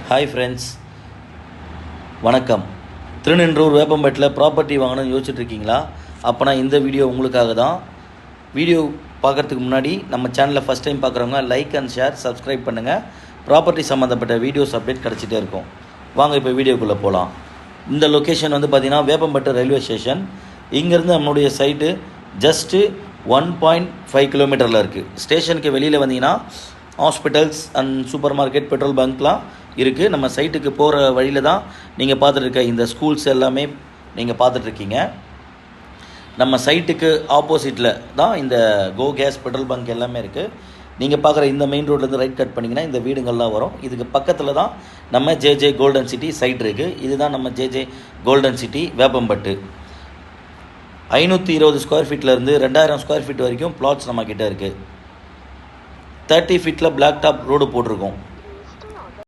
Hi friends, வணக்கம். Thiruninravur வேப்பம்பேட்டில் property வாங்கணும்னு யோசிச்சுட்ருக்கீங்களா? அப்போனா இந்த வீடியோ உங்களுக்காக தான். வீடியோ பார்க்குறதுக்கு முன்னாடி நம்ம சேனலில் ஃபஸ்ட் டைம் பார்க்குறவங்க லைக் அண்ட் ஷேர், சப்ஸ்கிரைப் பண்ணுங்கள். ப்ராப்பர்ட்டி சம்மந்தப்பட்ட வீடியோஸ் அப்டேட் கிடச்சிட்டே இருக்கும். வாங்க இப்போ வீடியோக்குள்ளே போகலாம். இந்த லொக்கேஷன் வந்து பார்த்திங்கன்னா வேப்பம்பேட்டு ரயில்வே ஸ்டேஷன். இங்கேருந்து நம்மளுடைய சைட்டு ஜஸ்ட்டு 1.5 கிலோமீட்டரில் இருக்குது. ஸ்டேஷனுக்கு வெளியில் வந்தீங்கன்னா hospitals and supermarket, petrol பங்க்லாம் இருக்குது. நம்ம சைட்டுக்கு போகிற வழியில் தான் நீங்கள் பார்த்துட்ருக்க இந்த ஸ்கூல்ஸ் எல்லாமே நீங்கள் பார்த்துட்ருக்கீங்க. நம்ம சைட்டுக்கு ஆப்போசிட்டில் தான் இந்த கோ கேஸ் பெட்ரோல் பங்க் எல்லாமே இருக்குது. நீங்கள் பார்க்குற இந்த மெயின் ரோட்லேருந்து ரைட் கட் பண்ணிங்கன்னா இந்த வீடுங்கள்லாம் வரும். இதுக்கு பக்கத்தில் தான் நம்ம ஜேஜே கோல்டன் சிட்டி சைட் இருக்குது. இதுதான் நம்ம JJ golden city Veppampattu. 520 square ஃபீட்லேருந்து 2000 ஸ்கொயர் ஃபீட் வரைக்கும் பிளாட்ஸ் நம்மக்கிட்ட இருக்குது. 30 ஃபீட்டில் பிளாக் டாப் ரோடு போட்டிருக்கோம்.